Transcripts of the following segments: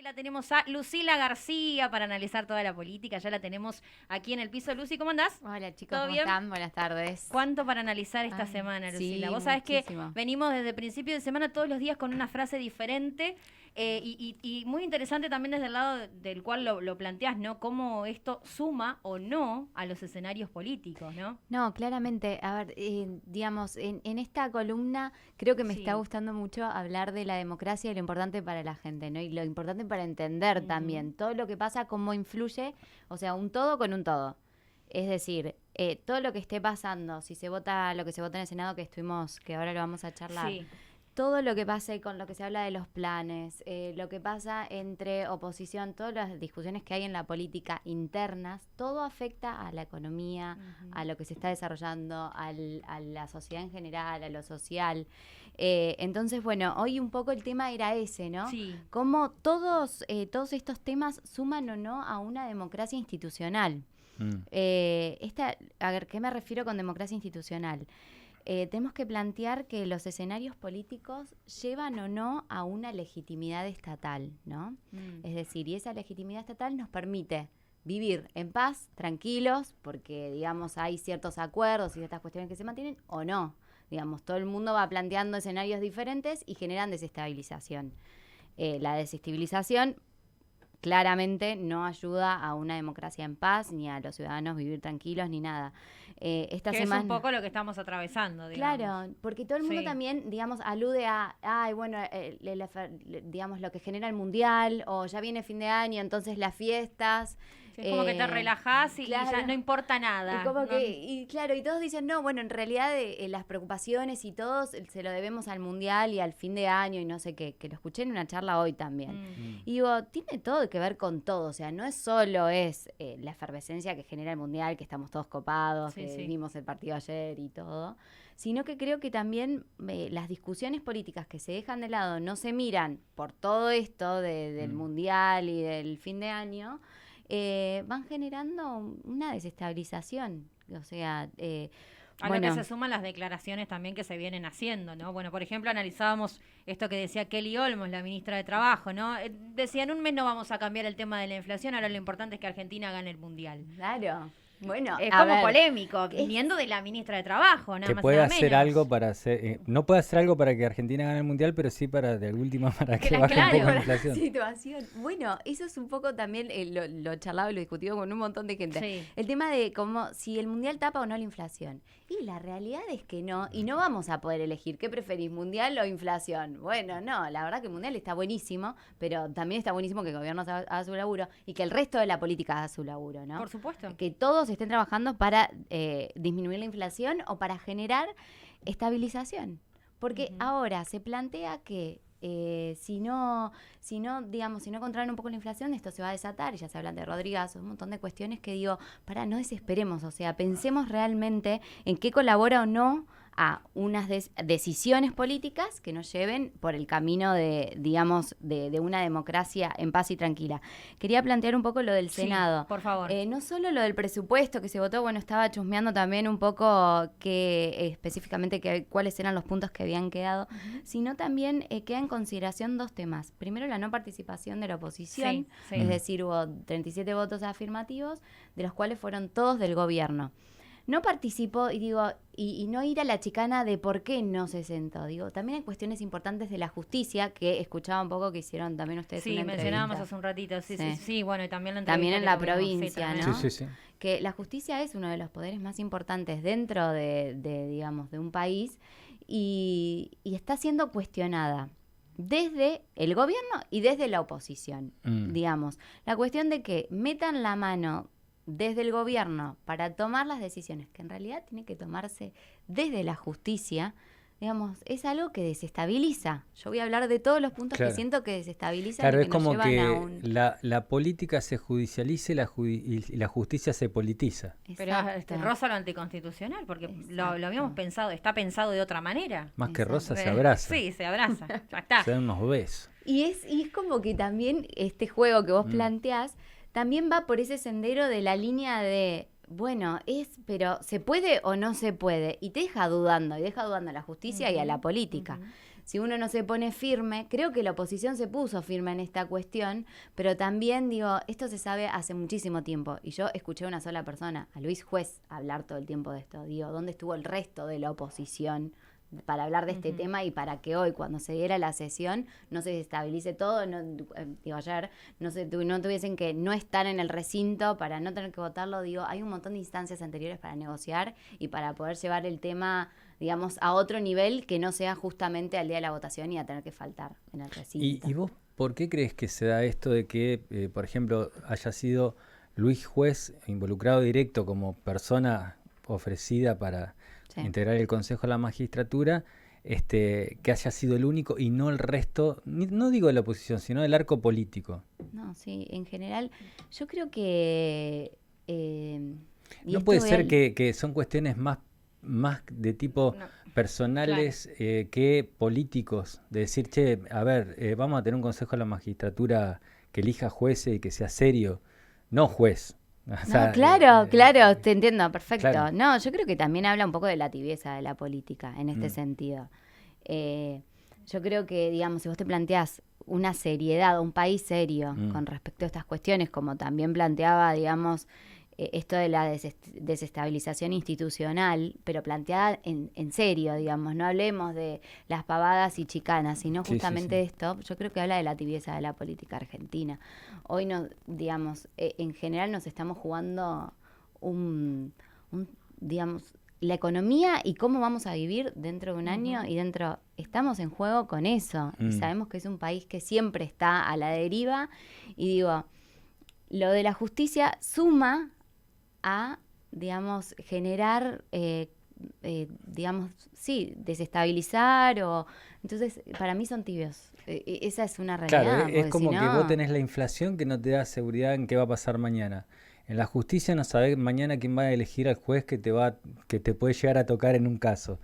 La tenemos a Lucila García para analizar toda la política. Ya la tenemos aquí en el piso. Lucy, ¿cómo andás? Hola chicos, ¿Todo ¿cómo bien? están? Buenas tardes. ¿Cuánto para analizar esta Ay, semana, sí, Lucila? Vos sabés que muchísimo. venimos desde principio de semana todos los días con una frase diferente y muy interesante también desde el lado del cual lo planteás, ¿no? Cómo esto suma o no a los escenarios políticos, ¿no? No, claramente, a ver, digamos, en esta columna creo que me Sí. está gustando mucho hablar de la democracia y lo importante para la gente, ¿no? Y lo importante para entender también todo lo que pasa, cómo influye, o sea, un todo con un todo. Es decir, todo lo que esté pasando, si se vota lo que se vota en el Senado, que ahora lo vamos a charlar. Sí. Todo lo que pase con lo que se habla de los planes, lo que pasa entre oposición, todas las discusiones que hay en la política internas, todo afecta a la economía, a lo que se está desarrollando, a la sociedad en general, a lo social. Entonces, bueno, hoy un poco el tema era ese, ¿no? Sí. Cómo todos estos temas suman o no a una democracia institucional. A ver, ¿qué me refiero con democracia institucional? Tenemos que plantear que los escenarios políticos llevan o no a una legitimidad estatal, ¿no? Es decir, y esa legitimidad estatal nos permite vivir en paz, tranquilos, porque, digamos, hay ciertos acuerdos y ciertas cuestiones que se mantienen, o no. Digamos, todo el mundo va planteando escenarios diferentes y generan desestabilización. La desestabilización claramente no ayuda a una democracia en paz, ni a los ciudadanos vivir tranquilos, ni nada. Esta que semana, es un poco lo que estamos atravesando, digamos. claro, porque todo el mundo también, digamos, alude a, bueno, digamos, lo que genera el mundial, o ya viene fin de año, entonces las fiestas. Sí, es como que te relajás y claro, ya no importa nada. Y como ¿no? y claro, y todos dicen, no, bueno, en realidad las preocupaciones y todos se lo debemos al mundial y al fin de año y no sé qué, que lo escuché en una charla hoy también. Y digo, tiene todo que ver con todo, o sea, no es solo la efervescencia que genera el mundial, que estamos todos copados, vimos el partido ayer y todo, sino que creo que también las discusiones políticas que se dejan de lado no se miran por todo esto del mundial y del fin de año, van generando una desestabilización. O sea, a lo que se suman las declaraciones también que se vienen haciendo, ¿no? Bueno, por ejemplo, analizábamos esto que decía Kelly Olmos, la ministra de Trabajo, ¿no? Decía, en un mes no vamos a cambiar el tema de la inflación, ahora lo importante es que Argentina gane el Mundial. Claro. Bueno, es como polémico, viniendo de la ministra de Trabajo, nada que más puede nada hacer menos. algo para hacer, no puede hacer algo para que Argentina gane el mundial, pero sí para de última para que baje un poco la inflación. Situación. Bueno, eso es un poco también lo charlado y lo discutido con un montón de gente. Sí. El tema de cómo si el mundial tapa o no la inflación. Y la realidad es que no, y no vamos a poder elegir qué preferís, mundial o inflación. Bueno, no, la verdad que el mundial está buenísimo, pero también está buenísimo que el gobierno haga su laburo y que el resto de la política haga su laburo, ¿no? Por supuesto. Que todos estén trabajando para disminuir la inflación o para generar estabilización. Porque ahora se plantea que si no controlan un poco la inflación, esto se va a desatar, y ya se hablan de Rodríguez, un montón de cuestiones que digo, no desesperemos, o sea, pensemos realmente en qué colabora o no a unas decisiones políticas que nos lleven por el camino de una democracia en paz y tranquila. Quería plantear un poco lo del Senado. Por favor. No solo lo del presupuesto que se votó, bueno, estaba chusmeando también un poco específicamente cuáles eran los puntos que habían quedado, sino también queda en consideración dos temas. Primero, la no participación de la oposición, es decir, hubo 37 votos afirmativos, de los cuales fueron todos del gobierno. No participó, y no ir a la chicana de por qué no se sentó. También hay cuestiones importantes de la justicia, que escuchaba un poco que hicieron también ustedes una entrevista. Mencionábamos hace un ratito, sí, bueno, y también en la provincia, ¿no? Sí. Que la justicia es uno de los poderes más importantes dentro de un país, y está siendo cuestionada desde el gobierno y desde la oposición, digamos. La cuestión de que metan la mano desde el gobierno para tomar las decisiones que en realidad tienen que tomarse desde la justicia, digamos, es algo que desestabiliza. Yo voy a hablar de todos los puntos que siento que desestabilizan. Claro, y es como nos llevan que la política se judicializa y la justicia se politiza. Pero roza lo anticonstitucional, porque lo habíamos pensado, está pensado de otra manera. Más que rosa, se abraza. Sí, se abraza, ya está. Se dan unos besos. Y es como que también este juego que vos planteás también va por ese sendero de la línea de, bueno, pero ¿se puede o no se puede? Y te deja dudando, y deja dudando a la justicia y a la política. si uno no se pone firme, creo que la oposición se puso firme en esta cuestión, pero también digo, esto se sabe hace muchísimo tiempo, y yo escuché a una sola persona, a Luis Juez, hablar todo el tiempo de esto. Digo, ¿dónde estuvo el resto de la oposición para hablar de este tema y para que hoy, cuando se diera la sesión, no se desestabilice todo? Digo, ayer no tuviesen que no estar en el recinto para no tener que votarlo. Digo, hay un montón de instancias anteriores para negociar y para poder llevar el tema, digamos, a otro nivel que no sea justamente al día de la votación y a tener que faltar en el recinto. ¿Y vos por qué crees que se da esto de que, por ejemplo, haya sido Luis Juez involucrado directo como persona ofrecida para integrar el Consejo de la Magistratura, que haya sido el único y no el resto, no digo de la oposición, sino del arco político? No, sí, en general, yo creo que... no puede ser que son cuestiones más de tipo personales que políticos, de decir, che, a ver, vamos a tener un Consejo de la Magistratura que elija jueces y que sea serio, no juez. O sea, claro, te entiendo, perfecto. Claro. No, yo creo que también habla un poco de la tibieza de la política en este sentido. Yo creo que, digamos, si vos te planteás una seriedad, un país serio con respecto a estas cuestiones, como también planteaba, digamos, esto de la desestabilización institucional, pero planteada en serio, digamos, no hablemos de las pavadas y chicanas, sino justamente de esto. Yo creo que habla de la tibieza de la política argentina. Hoy, no, digamos, en general nos estamos jugando digamos, la economía y cómo vamos a vivir dentro de un año, y estamos en juego con eso, y sabemos que es un país que siempre está a la deriva, y digo, lo de la justicia suma a, digamos, generar, digamos, sí, desestabilizar, entonces, para mí son tibios. Esa es una realidad. Claro, es como que vos tenés la inflación que no te da seguridad en qué va a pasar mañana. En la justicia no sabés mañana quién va a elegir al juez que te puede llegar a tocar en un caso.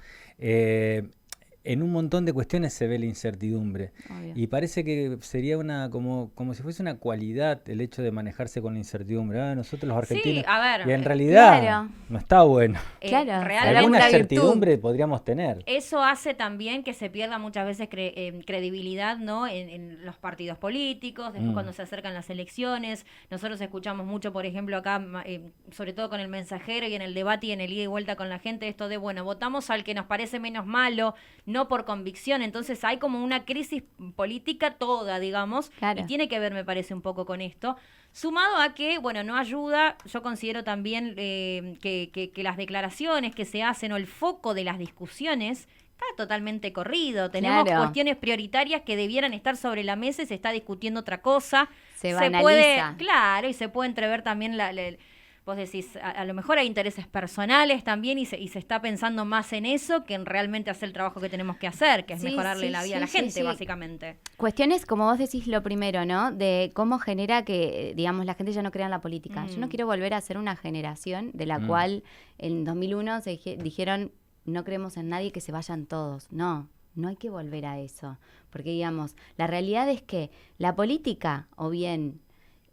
En un montón de cuestiones se ve la incertidumbre. Obvio. Y parece que sería como si fuese una cualidad el hecho de manejarse con la incertidumbre. Nosotros los argentinos. Sí, a ver, y en realidad no está bueno. Claro, alguna certidumbre podríamos tener. Eso hace también que se pierda muchas veces credibilidad, ¿no? En los partidos políticos, después cuando se acercan las elecciones. Nosotros escuchamos mucho, por ejemplo, acá, sobre todo con el mensajero y en el debate y en el ida y vuelta con la gente, esto de, bueno, votamos al que nos parece menos malo, no por convicción. Entonces hay como una crisis política toda, digamos, y tiene que ver, me parece, un poco con esto, sumado a que, bueno, no ayuda. Yo considero también que las declaraciones que se hacen o el foco de las discusiones está totalmente corrido. Tenemos cuestiones prioritarias que debieran estar sobre la mesa y se está discutiendo otra cosa. Se banaliza. Y se puede entrever también vos decís, a lo mejor hay intereses personales también y se está pensando más en eso que en realmente hacer el trabajo que tenemos que hacer, que es mejorarle la vida a la gente, básicamente. Cuestiones, como vos decís, lo primero, ¿no? De cómo genera que, digamos, la gente ya no crea en la política. Yo no quiero volver a ser una generación de la cual en 2001 dijeron, no creemos en nadie, que se vayan todos. No hay que volver a eso. Porque, digamos, la realidad es que la política, o bien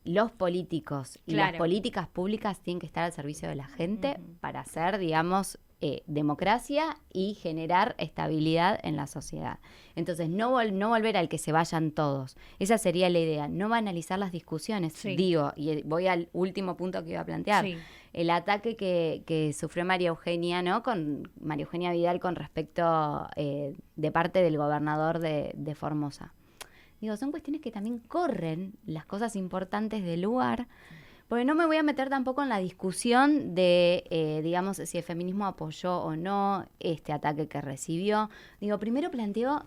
los políticos y las políticas públicas, tienen que estar al servicio de la gente para hacer, digamos, democracia y generar estabilidad en la sociedad. Entonces, no volver al que se vayan todos. Esa sería la idea. No banalizar las discusiones. Digo, y voy al último punto que iba a plantear. El ataque que sufrió María Eugenia, ¿no? Con María Eugenia Vidal con respecto de parte del gobernador de Formosa. Digo, son cuestiones que también corren las cosas importantes del lugar, porque no me voy a meter tampoco en la discusión de, digamos, si el feminismo apoyó o no este ataque que recibió. Digo, primero planteo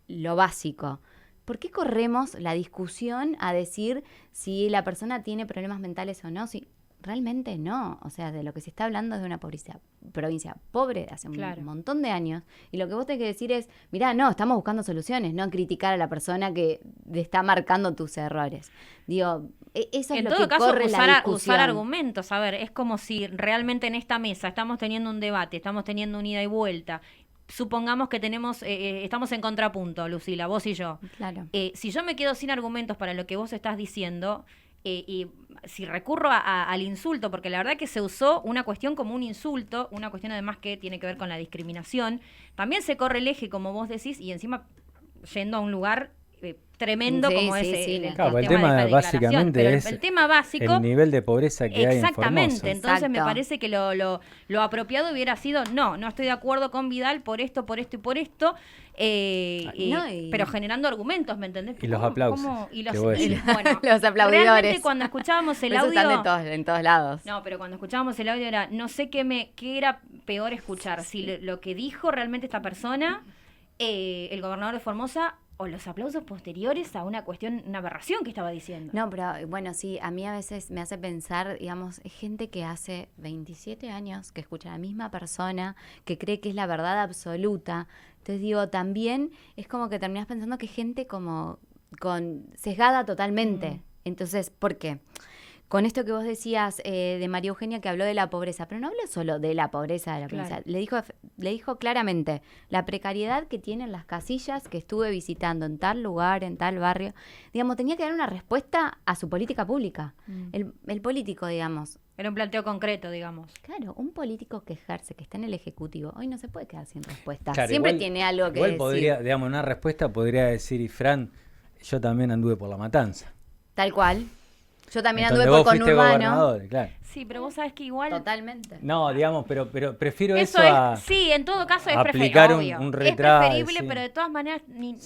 lo básico. ¿Por qué corremos la discusión a decir si la persona tiene problemas mentales o no? Si realmente no. O sea, de lo que se está hablando es de una provincia pobre de hace un montón de años. Y lo que vos tenés que decir es, mirá, no, estamos buscando soluciones, no criticar a la persona que está marcando tus errores. Digo, eso es lo que corre la discusión. Usar argumentos. A ver, es como si realmente en esta mesa estamos teniendo un debate, estamos teniendo un ida y vuelta. Supongamos que estamos en contrapunto, Lucila, vos y yo. Claro. Si yo me quedo sin argumentos para lo que vos estás diciendo, y si recurro al insulto, porque la verdad que se usó una cuestión como un insulto, una cuestión además que tiene que ver con la discriminación, también se corre el eje, como vos decís, y encima yendo a un lugar tremendo como ese. Claro, el tema básicamente es el tema básico, el nivel de pobreza que hay en Formosa. Exactamente, entonces me parece que lo apropiado hubiera sido, no estoy de acuerdo con Vidal por esto, por esto y por esto, pero generando argumentos, ¿me entendés? Y los aplausos. Bueno, los aplaudidores. Realmente cuando escuchábamos el audio... Están en todos lados. No, pero cuando escuchábamos el audio era, no sé qué era peor escuchar, si lo que dijo realmente esta persona, el gobernador de Formosa, o los aplausos posteriores a una aberración que estaba diciendo. No, pero bueno, sí, a mí a veces me hace pensar, digamos, es gente que hace 27 años que escucha a la misma persona, que cree que es la verdad absoluta. Entonces digo, también es como que terminás pensando que es gente como sesgada totalmente. Entonces, ¿por qué? Con esto que vos decías de María Eugenia, que habló de la pobreza, pero no habló solo de la pobreza, Claro. Le dijo claramente la precariedad que tienen las casillas que estuve visitando en tal lugar, en tal barrio. Digamos, tenía que dar una respuesta a su política pública. El político, digamos. Era un planteo concreto, digamos. Claro, un político que ejerce, que está en el Ejecutivo, hoy no se puede quedar sin respuesta. Claro, Siempre igual, tiene algo que decir. Podría, digamos, una respuesta podría decir, y Fran, yo también anduve por La Matanza. Tal cual. Yo también Entonces, anduve vos por conurbano. Claro. Sí, pero vos sabés que igual... Totalmente. No, digamos, pero prefiero eso a... Sí, en todo caso es aplicar preferible. un retraso. Es preferible, pero de todas maneras ni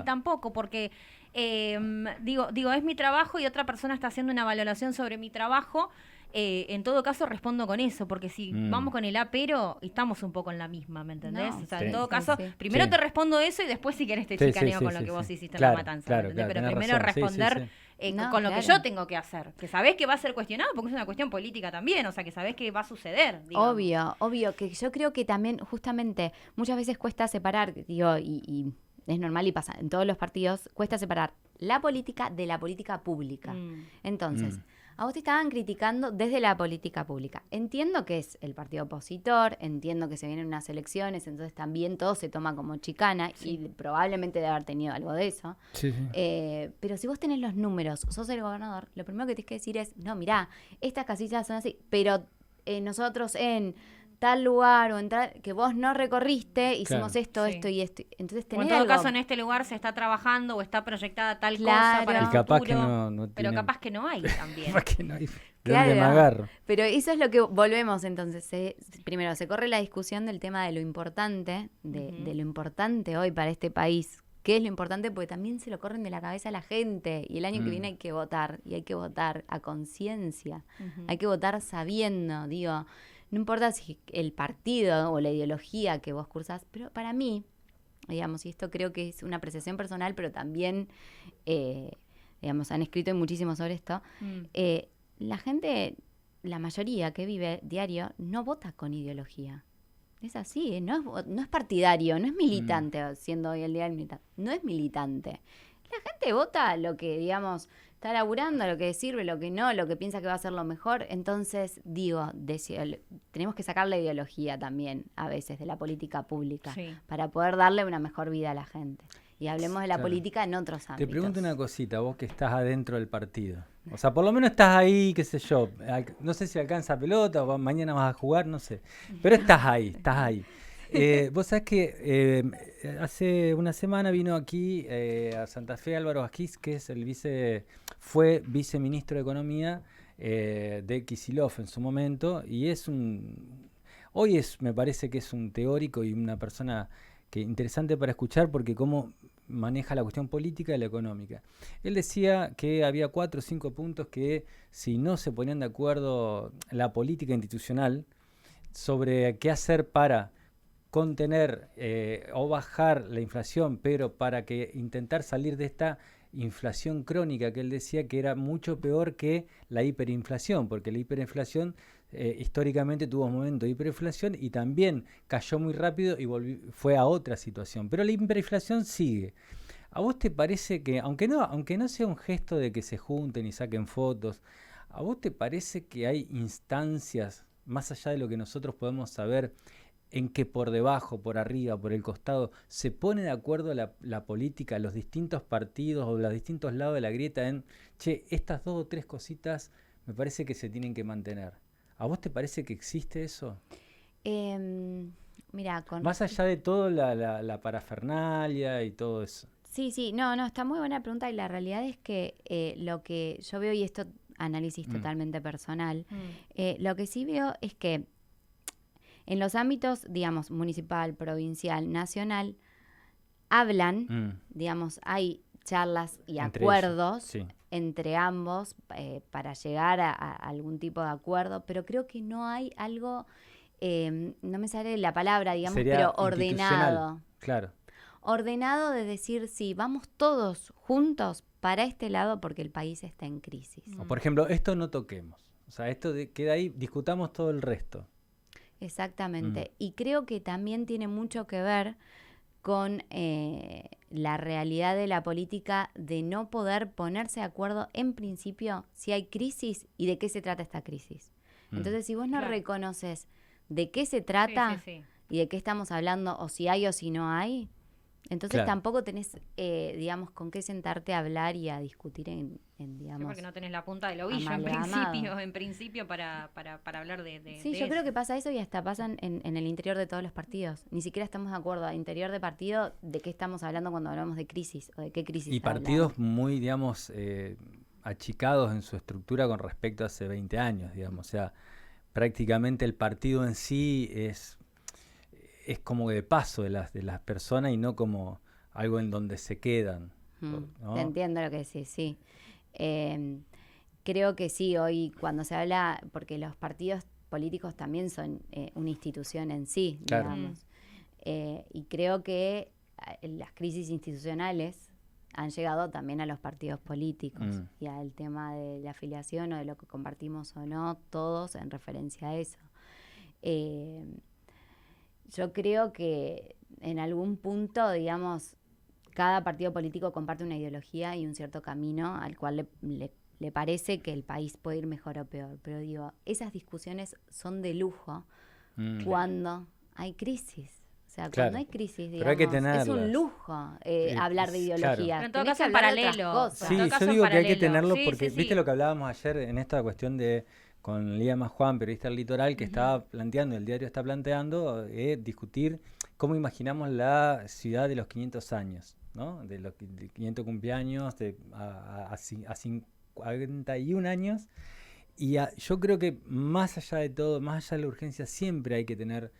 tampoco, porque digo, es mi trabajo y otra persona está haciendo una valoración sobre mi trabajo. En todo caso respondo con eso, porque si vamos con el pero, estamos un poco en la misma, ¿me entendés? No, o sea, en todo caso, primero te respondo eso y después si querés te chicaneo con lo que vos hiciste en La Matanza, ¿me entendés? Pero primero responder con lo que yo tengo que hacer, que sabés que va a ser cuestionado, porque es una cuestión política también, o sea, que sabés que va a suceder. Digamos. Obvio, que yo creo que también justamente muchas veces cuesta separar, digo, y es normal y pasa, en todos los partidos cuesta separar la política de la política pública. Entonces... A vos te estaban criticando desde la política pública. Entiendo que es el partido opositor, entiendo que se vienen unas elecciones, entonces también todo se toma como chicana y probablemente debe haber tenido algo de eso. Sí. Pero si vos tenés los números, sos el gobernador, lo primero que tenés que decir es, no, mirá, estas casillas son así, pero nosotros en tal lugar o en que vos no recorriste, hicimos esto y esto. Entonces tenés o en todo algo. Caso en este lugar se está trabajando o está proyectada tal cosa para el capaz futuro, que no pero capaz que no hay también. Capaz que no hay. ¿De dónde me agarro? Pero eso es lo que volvemos entonces. Primero, se corre la discusión del tema de lo importante, de lo importante hoy para este país. ¿Qué es lo importante? Porque también se lo corren de la cabeza a la gente. Y el año que viene hay que votar. Y hay que votar a conciencia. Hay que votar sabiendo, digo... No importa si el partido o la ideología que vos cursás, pero para mí, digamos, y esto creo que es una apreciación personal, pero también, digamos, han escrito muchísimo sobre esto, la gente, la mayoría que vive diario, no vota con ideología. Es así, no es partidario, no es militante, siendo hoy el día del militante, no es militante. La gente vota lo que, digamos, está laburando, lo que sirve, lo que no, lo que piensa que va a ser lo mejor. Entonces, digo, tenemos que sacar la ideología también, a veces, de la política pública, para poder darle una mejor vida a la gente. Y hablemos de la política en otros ámbitos. Te pregunto una cosita, vos que estás adentro del partido. O sea, por lo menos estás ahí, qué sé yo. No sé si alcanza pelota o mañana vas a jugar, no sé. Pero estás ahí. Vos sabés que hace una semana vino aquí a Santa Fe Álvaro Asquís, que es fue viceministro de Economía de Kicillof en su momento, y me parece que es un teórico y una persona interesante para escuchar, porque cómo maneja la cuestión política y la económica. Él decía que había 4 o 5 puntos que si no se ponían de acuerdo la política institucional sobre qué hacer para contener o bajar la inflación, pero para que intentar salir de esta inflación crónica que él decía que era mucho peor que la hiperinflación, porque la hiperinflación históricamente tuvo un momento de hiperinflación y también cayó muy rápido y fue a otra situación, pero la hiperinflación sigue. ¿A vos te parece que, aunque no sea un gesto de que se junten y saquen fotos, ¿a vos te parece que hay instancias, más allá de lo que nosotros podemos saber, en que por debajo, por arriba, por el costado, se pone de acuerdo la política, los distintos partidos o los distintos lados de la grieta en, che, estas 2 o 3 cositas me parece que se tienen que mantener. ¿A vos te parece que existe eso? Mira, más allá de todo la parafernalia y todo eso. Sí, no, está muy buena pregunta y la realidad es que lo que yo veo, y esto análisis totalmente personal, lo que sí veo es que en los ámbitos, digamos, municipal, provincial, nacional, hablan, digamos, hay charlas y entre acuerdos entre ambos para llegar a algún tipo de acuerdo, pero creo que no hay algo, no me sale la palabra, digamos, pero ordenado. Claro. Ordenado de decir, sí, vamos todos juntos para este lado porque el país está en crisis. O por ejemplo, esto no toquemos. O sea, esto queda ahí, discutamos todo el resto. Exactamente. Y creo que también tiene mucho que ver con la realidad de la política de no poder ponerse de acuerdo en principio si hay crisis y de qué se trata esta crisis. Entonces, si vos no reconoces de qué se trata y de qué estamos hablando, o si hay o si no hay, entonces tampoco tenés, digamos, con qué sentarte a hablar y a discutir digamos... Sí, porque no tenés la punta del ovillo en principio para hablar de Sí, yo creo que pasa eso y hasta pasa en el interior de todos los partidos. Ni siquiera estamos de acuerdo al interior de partido de qué estamos hablando cuando hablamos de crisis o de qué crisis y partidos muy, digamos, achicados en su estructura con respecto a hace 20 años, digamos. O sea, prácticamente el partido en sí es como de paso de las personas y no como algo en donde se quedan. ¿No? Te entiendo lo que decís, sí. Creo que sí, hoy cuando se habla, porque los partidos políticos también son una institución en sí, digamos. Y creo que las crisis institucionales han llegado también a los partidos políticos y al tema de la afiliación o de lo que compartimos o no, todos en referencia a eso. Yo creo que en algún punto, digamos, cada partido político comparte una ideología y un cierto camino al cual le parece que el país puede ir mejor o peor. Pero digo, esas discusiones son de lujo cuando hay crisis. O sea, cuando hay crisis, digamos, es un lujo hablar de ideologías. Pero en todo caso en paralelo. Sí, yo digo que hay que tenerlo porque, viste lo que hablábamos ayer en esta cuestión de con Lía Juan, periodista del Litoral, que estaba planteando, el diario está planteando, discutir cómo imaginamos la ciudad de los 500 años, ¿no? De los 500 cumpleaños a 51 años. Y yo creo que más allá de todo, más allá de la urgencia, siempre hay que tener,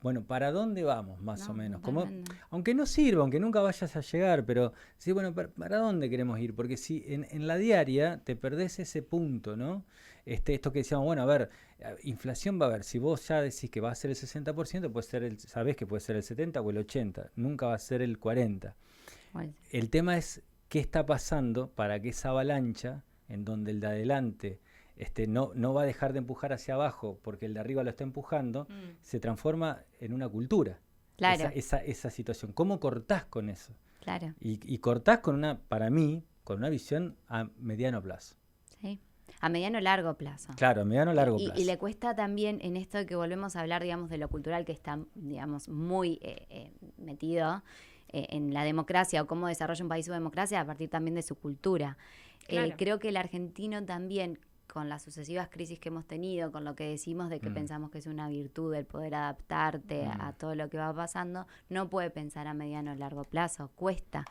bueno, ¿para dónde vamos más o menos? Como, aunque no sirva, aunque nunca vayas a llegar, pero sí, bueno, ¿para dónde queremos ir? Porque si en la diaria te perdés ese punto, ¿no? Esto que decíamos, bueno, a ver, inflación va a haber, si vos ya decís que va a ser el 60%, puede ser sabés que puede ser el 70 o el 80, nunca va a ser el 40. Bueno. El tema es qué está pasando para que esa avalancha, en donde el de adelante no va a dejar de empujar hacia abajo porque el de arriba lo está empujando, se transforma en una cultura. Claro. Esa situación. ¿Cómo cortás con eso? Claro. Y cortás para mí, con una visión a mediano plazo. Sí. A mediano largo plazo. Claro, a mediano largo plazo. Y le cuesta también en esto de que volvemos a hablar, digamos, de lo cultural que está, digamos, muy metido en la democracia o cómo desarrolla un país su democracia a partir también de su cultura. Claro. Creo que el argentino también, con las sucesivas crisis que hemos tenido, con lo que decimos de que pensamos que es una virtud el poder adaptarte a todo lo que va pasando, no puede pensar a mediano o largo plazo, cuesta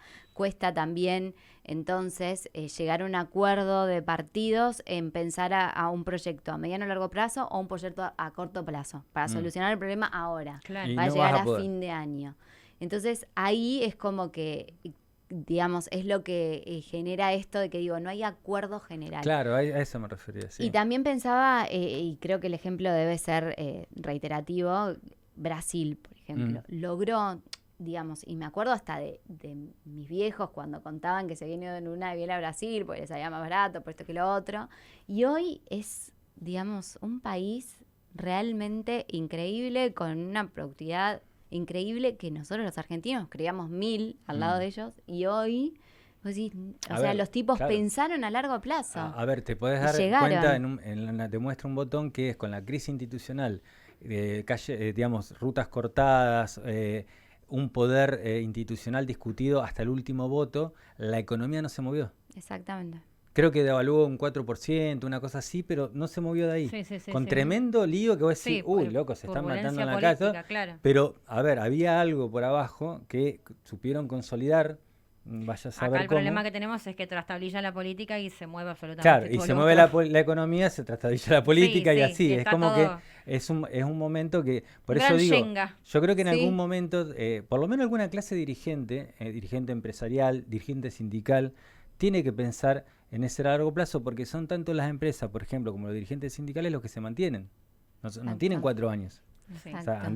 también entonces llegar a un acuerdo de partidos en pensar a un proyecto a mediano o largo plazo o un proyecto a corto plazo, para solucionar el problema ahora, para llegar a fin de año. Entonces ahí es como que, digamos, es lo que genera esto de que digo, no hay acuerdo general. Claro, a eso me refería, sí. Y también pensaba, y creo que el ejemplo debe ser reiterativo, Brasil, por ejemplo, logró, digamos, y me acuerdo hasta de mis viejos cuando contaban que se habían ido en una de viela a Brasil porque les salía más barato, por esto que lo otro, y hoy es, digamos, un país realmente increíble, con una productividad increíble que nosotros los argentinos creíamos 1000 al lado de ellos y hoy, pues sí, los tipos pensaron a largo plazo. A ver, te podés dar cuenta, te muestra un botón que es con la crisis institucional digamos, rutas cortadas, un poder institucional discutido hasta el último voto, la economía no se movió. Exactamente. Creo que devaluó un 4%, una cosa así, pero no se movió de ahí. Con tremendo lío que vos decís, loco, se están matando en la casa. Claro. Pero, a ver, había algo por abajo que supieron consolidar. Vaya a saber acá el cómo. problema que tenemos es que trastabilla la política y se mueve absolutamente claro, y todo se lo mueve otro. la economía, se trastabilla la política y así. Es como todo... que es un momento que, por un eso digo, Shenga. Yo creo que en algún momento, por lo menos alguna clase dirigente, dirigente empresarial, dirigente sindical, tiene que pensar en ese largo plazo, porque son tanto las empresas, por ejemplo, como los dirigentes sindicales los que se mantienen. No tienen 4 años. Sí. O sea,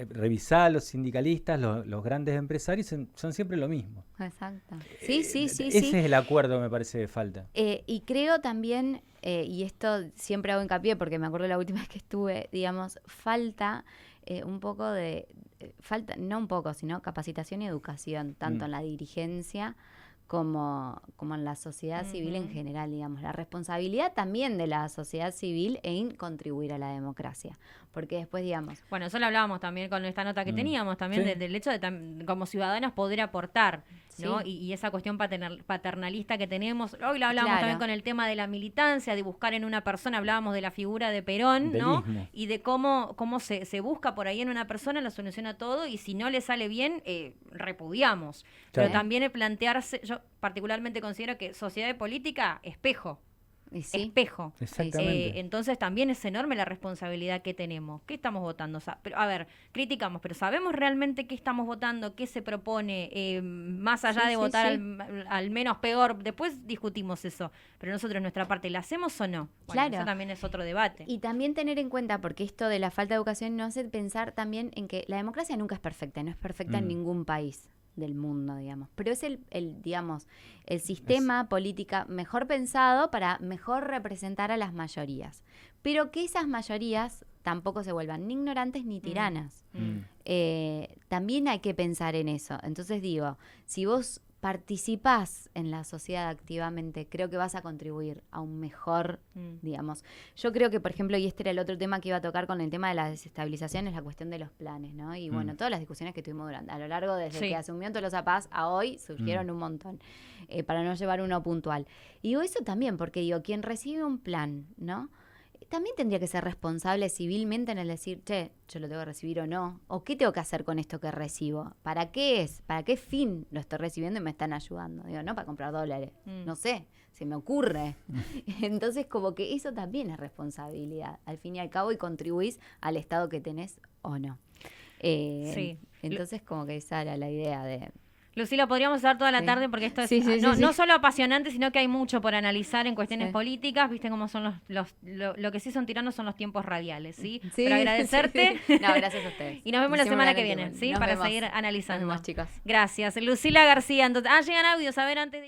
revisá a los sindicalistas, los grandes empresarios son siempre lo mismo. Exacto. Sí. Ese es el acuerdo, me parece, que falta. Y creo también, y esto siempre hago hincapié porque me acuerdo la última vez que estuve, digamos, falta un poco no un poco, sino capacitación y educación, tanto en la dirigencia como en la sociedad civil en general, digamos. La responsabilidad también de la sociedad civil en contribuir a la democracia. Porque después, digamos... Bueno, eso lo hablábamos también con esta nota que teníamos, también del hecho de como ciudadanos poder aportar, ¿no? Y esa cuestión paternalista que tenemos. Hoy lo hablábamos también con el tema de la militancia, de buscar en una persona, hablábamos de la figura de Perón, ¿no? Y de cómo se busca por ahí en una persona la solución a todo, y si no le sale bien, repudiamos. Claro. Pero también plantearse, yo particularmente considero que sociedad y política, espejo. Espejo. Exactamente. Entonces también es enorme la responsabilidad que tenemos. ¿Qué estamos votando? O sea, pero, a ver, criticamos, pero ¿sabemos realmente qué estamos votando? ¿Qué se propone? Más allá de votar al menos peor, después discutimos eso. Pero nosotros, nuestra parte, ¿la hacemos o no? Bueno, claro. Eso también es otro debate. Y también tener en cuenta, porque esto de la falta de educación nos hace pensar también en que la democracia nunca es perfecta, no es perfecta en ningún país del mundo, digamos. Pero es digamos, el sistema política mejor pensado para mejor representar a las mayorías. Pero que esas mayorías tampoco se vuelvan ni ignorantes ni tiranas. También hay que pensar en eso. Entonces digo, si vos participás en la sociedad activamente, creo que vas a contribuir a un mejor, digamos. Yo creo que, por ejemplo, y este era el otro tema que iba a tocar con el tema de la desestabilización, es la cuestión de los planes, ¿no? Y bueno, todas las discusiones que tuvimos a lo largo, desde que asumió Tolosa Paz a hoy, surgieron un montón, para no llevar uno puntual. Y digo eso también, porque digo, quien recibe un plan, ¿no? También tendría que ser responsable civilmente en el decir, yo lo tengo que recibir o no, o qué tengo que hacer con esto que recibo, ¿para qué es? ¿Para qué fin lo estoy recibiendo y me están ayudando? Digo, no para comprar dólares, no sé, se me ocurre. Entonces como que eso también es responsabilidad, al fin y al cabo, y contribuís al estado que tenés o no. Entonces como que esa era la idea de... Lucila, podríamos estar toda la tarde porque esto es no solo apasionante, sino que hay mucho por analizar en cuestiones políticas. Viste cómo son lo que sí son tiranos son los tiempos radiales, ¿sí? Pero agradecerte. No, gracias a ustedes. Y nos vemos la semana que viene, ¿sí? Nos para vemos. seguir analizando. Nos vemos, chicos. Gracias. Lucila García. Entonces, llegan audios, a ver, antes de...